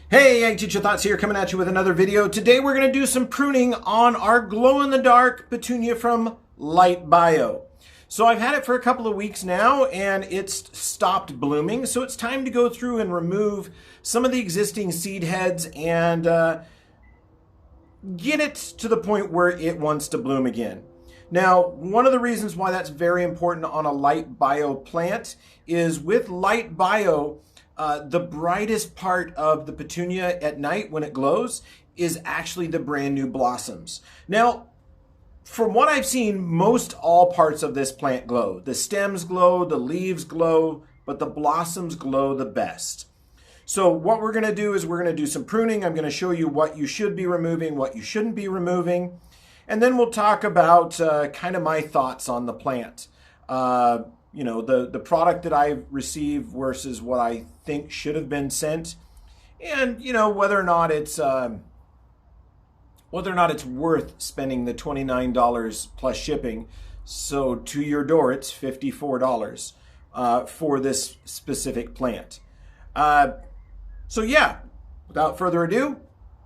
Hey, Ag Teacher Thoughts here, coming at you with another video. Today we're going to do some pruning on our glow-in-the-dark petunia from Light Bio. So I've had it for a couple of weeks now and it's stopped blooming, so it's time to go through and remove some of the existing seed heads and get it to the point where it wants to bloom again. Now, one of the reasons why that's very important on a Light Bio plant is with Light Bio, the brightest part of the petunia at night when it glows is actually the brand new blossoms. Now, from what I've seen, most all parts of this plant glow. The stems glow, the leaves glow, but the blossoms glow the best. So what we're going to do is we're going to do some pruning. I'm going to show you what you should be removing, what you shouldn't be removing, and then we'll talk about kind of my thoughts on the plant. You know, the product that I received versus what I think should have been sent, and you know whether or not it's worth spending the $29 plus shipping. So to your door, it's $54 for this specific plant. So yeah, without further ado,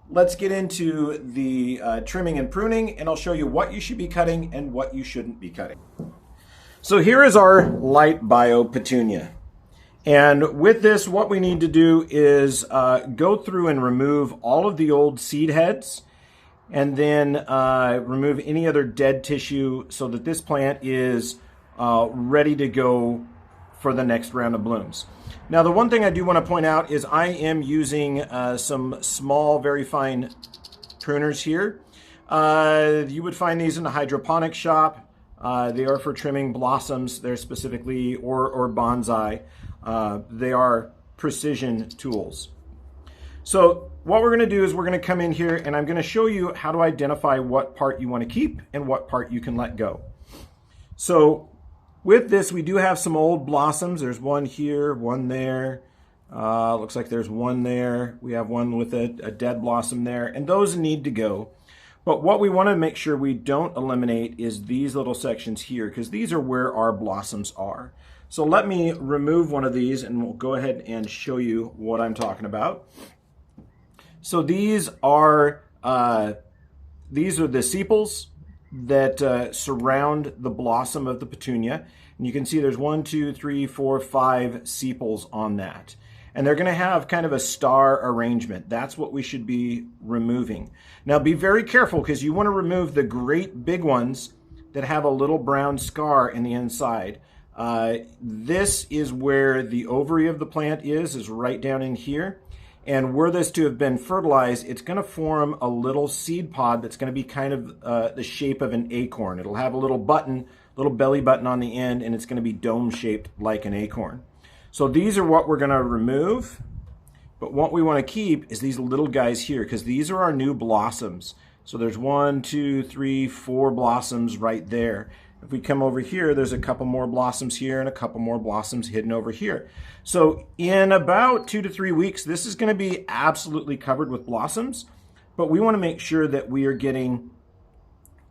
let's get into the trimming and pruning, and I'll show you what you should be cutting and what you shouldn't be cutting. So here is our Light Bio petunia. And with this, what we need to do is go through and remove all of the old seed heads and then remove any other dead tissue so that this plant is ready to go for the next round of blooms. Now, the one thing I do want to point out is I am using some small, very fine pruners here. You would find these in the hydroponic shop. They are for trimming blossoms. They're specifically, or bonsai. They are precision tools. So what we're going to do is we're going to come in here and I'm going to show you how to identify what part you want to keep and what part you can let go. So with this, we do have some old blossoms. There's one here, one there. Looks like there's one there. We have one with a dead blossom there, and those need to go. But what we want to make sure we don't eliminate is these little sections here, because these are where our blossoms are. So let me remove one of these and we'll go ahead and show you what I'm talking about. So these are the sepals that surround the blossom of the petunia. And you can see there's 1, 2, 3, 4, 5 sepals on that. And they're going to have kind of a star arrangement. That's what we should be removing. Now be very careful, because you want to remove the great big ones that have a little brown scar in the inside. This is where the ovary of the plant is right down in here. And were this to have been fertilized, it's going to form a little seed pod that's going to be kind of the shape of an acorn. It'll have a little button, little belly button on the end, and it's going to be dome-shaped like an acorn. So these are what we're going to remove, but what we want to keep is these little guys here, because these are our new blossoms. So there's 1, 2, 3, 4 blossoms right there. If we come over here, there's a couple more blossoms here and a couple more blossoms hidden over here. So in about 2 to 3 weeks, this is going to be absolutely covered with blossoms, but we want to make sure that we are getting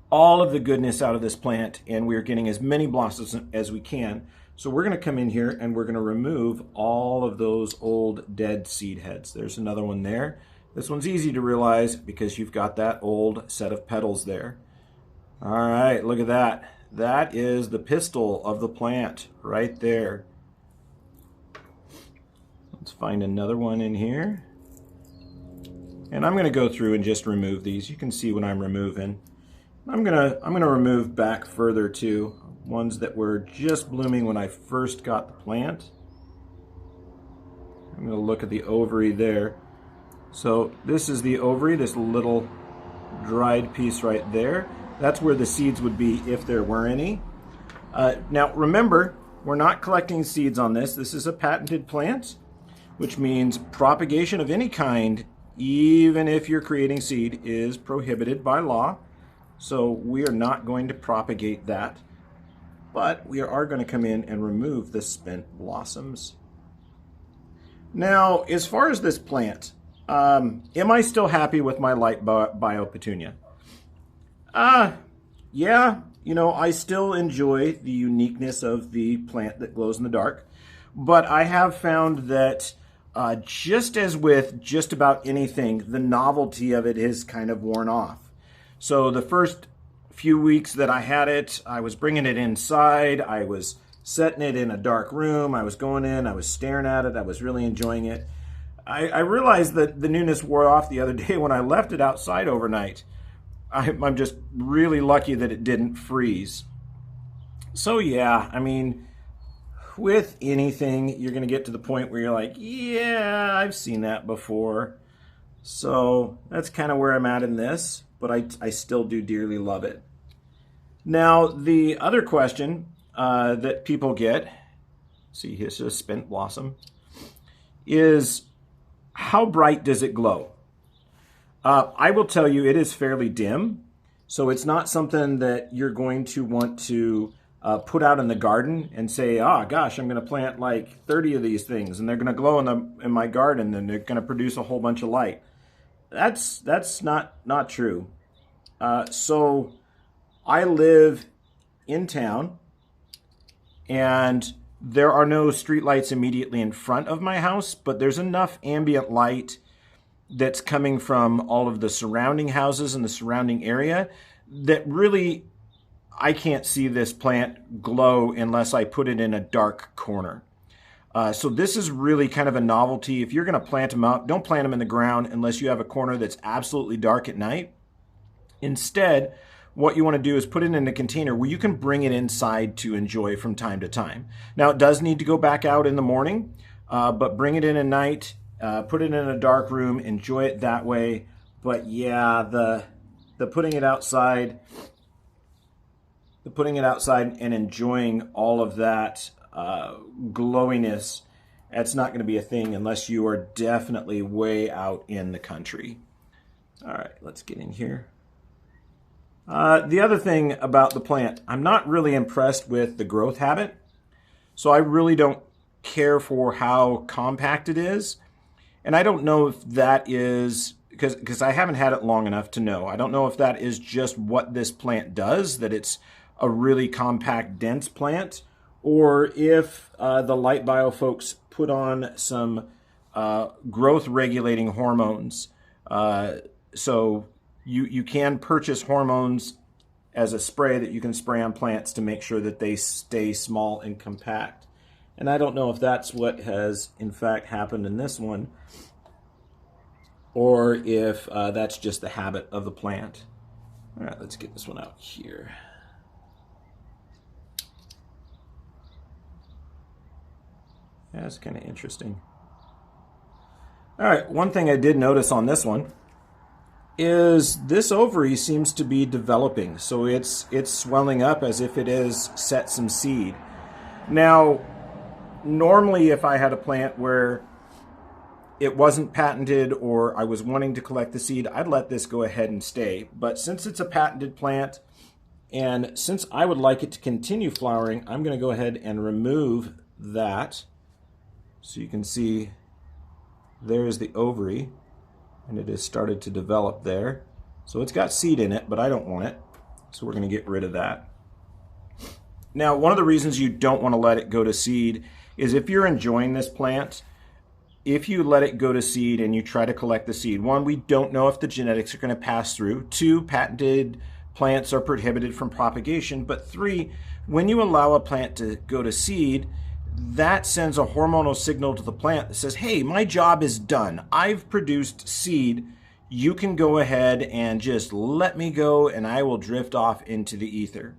all of the goodness out of this plant and we are getting as many blossoms as we can. So we're going to come in here and we're going to remove all of those old dead seed heads. There's another one there. This one's easy to realize because you've got that old set of petals there. All right, look at that. That is the pistil of the plant right there. Let's find another one in here. And I'm going to go through and just remove these. You can see what I'm removing. I'm gonna remove back further too. Ones that were just blooming when I first got the plant. I'm going to look at the ovary there. So this is the ovary, this little dried piece right there. That's where the seeds would be if there were any. Now remember, we're not collecting seeds on this. This is a patented plant, which means propagation of any kind, even if you're creating seed, is prohibited by law. So we are not going to propagate that. But we are going to come in and remove the spent blossoms. Now, as far as this plant, am I still happy with my Light Bio petunia? Yeah, you know, I still enjoy the uniqueness of the plant that glows in the dark, but I have found that just as with just about anything, the novelty of it is kind of worn off. So the first few weeks that I had it, I was bringing it inside. I was setting it in a dark room. I was going in, I was staring at it. I was really enjoying it. I realized that the newness wore off the other day when I left it outside overnight. I'm just really lucky that it didn't freeze. So yeah, I mean, with anything, you're going to get to the point where you're like, yeah, I've seen that before. So that's kind of where I'm at in this, but I still do dearly love it. Now, the other question that people get, see here's a spent blossom, is how bright does it glow? I will tell you it is fairly dim, so it's not something that you're going to want to put out in the garden and say, oh gosh, I'm going to plant like 30 of these things and they're going to glow in my garden and they're going to produce a whole bunch of light. That's not true. So I live in town and there are no street lights immediately in front of my house, but there's enough ambient light that's coming from all of the surrounding houses in the surrounding area that really I can't see this plant glow unless I put it in a dark corner. So this is really kind of a novelty. If you're going to plant them out, don't plant them in the ground unless you have a corner that's absolutely dark at night. Instead, what you want to do is put it in a container where you can bring it inside to enjoy from time to time. Now, it does need to go back out in the morning, but bring it in at night, put it in a dark room, enjoy it that way. But yeah, the putting it outside and enjoying all of that glowiness, that's not going to be a thing unless you are definitely way out in the country. All right, let's get in here. The other thing about the plant, I'm not really impressed with the growth habit. So I really don't care for how compact it is. And I don't know if that is, because I haven't had it long enough to know. I don't know if that is just what this plant does, that it's a really compact, dense plant, or if the Light Bio folks put on some growth regulating hormones. So you can purchase hormones as a spray that you can spray on plants to make sure that they stay small and compact. And I don't know if that's what has in fact happened in this one, or if that's just the habit of the plant. All right, let's get this one out here. Yeah, that's kind of interesting. All right, one thing I did notice on this one is this ovary seems to be developing. So it's swelling up as if it has set some seed. Now, normally if I had a plant where it wasn't patented or I was wanting to collect the seed, I'd let this go ahead and stay. But since it's a patented plant, and since I would like it to continue flowering, I'm going to go ahead and remove that. So you can see there's the ovary, and it has started to develop there. So it's got seed in it, but I don't want it. So we're going to get rid of that. Now, one of the reasons you don't want to let it go to seed is if you're enjoying this plant, if you let it go to seed and you try to collect the seed, one, we don't know if the genetics are going to pass through. Two, patented plants are prohibited from propagation. But three, when you allow a plant to go to seed, that sends a hormonal signal to the plant that says, hey, my job is done. I've produced seed. You can go ahead and just let me go and I will drift off into the ether.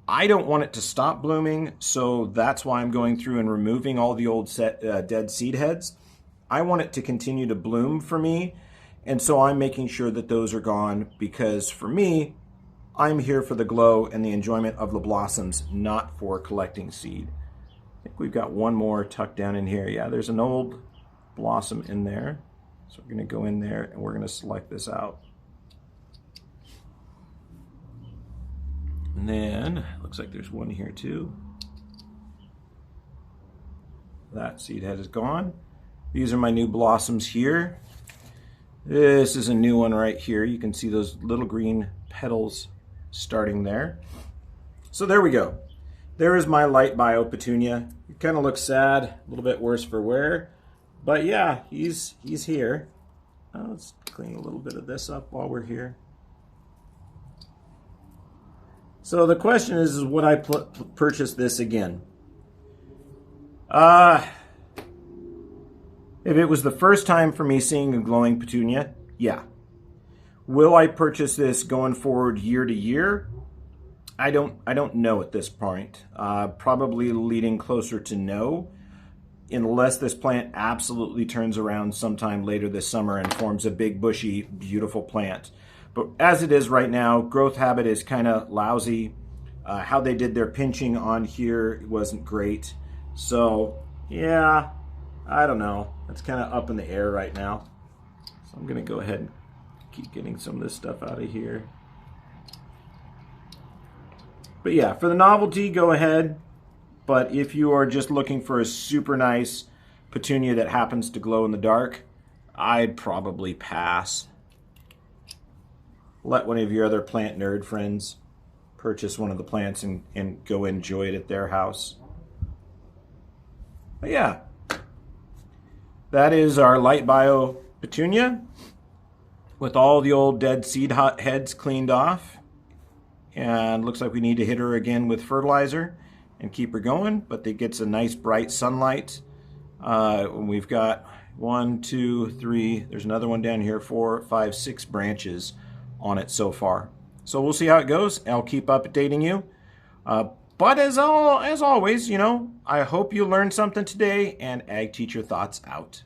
I don't want it to stop blooming, so that's why I'm going through and removing all the old dead seed heads. I want it to continue to bloom for me, and so I'm making sure that those are gone, because for me, I'm here for the glow and the enjoyment of the blossoms, not for collecting seed. I think we've got one more tucked down in here. Yeah, there's an old blossom in there. So we're going to go in there and we're going to select this out. And then, looks like there's one here too. That seed head is gone. These are my new blossoms here. This is a new one right here. You can see those little green petals starting there. So there we go. There is my Light Bio Petunia. It kind of looks sad, a little bit worse for wear, But yeah, he's here. Let's clean a little bit of this up while we're here. So the question is would I purchase this again? If it was the first time for me seeing a glowing petunia, yeah. Will I purchase this going forward year to year? I don't know at this point. Probably leading closer to no, unless this plant absolutely turns around sometime later this summer and forms a big, bushy, beautiful plant. But as it is right now, growth habit is kind of lousy. How they did their pinching on here wasn't great. So yeah, I don't know. It's kind of up in the air right now. So I'm going to go ahead and keep getting some of this stuff out of here. But yeah, for the novelty, go ahead. But if you are just looking for a super nice petunia that happens to glow in the dark, I'd probably pass. Let one of your other plant nerd friends purchase one of the plants and go enjoy it at their house. But yeah, that is our light bio petunia with all the old dead seed heads cleaned off. And looks like we need to hit her again with fertilizer and keep her going, but it gets a nice bright sunlight. We've got 1, 2, 3, there's another one down here, 4, 5, 6 branches on it so far. So we'll see how it goes. I'll keep updating you. But as always, you know, I hope you learned something today, and Ag Teacher Thoughts out.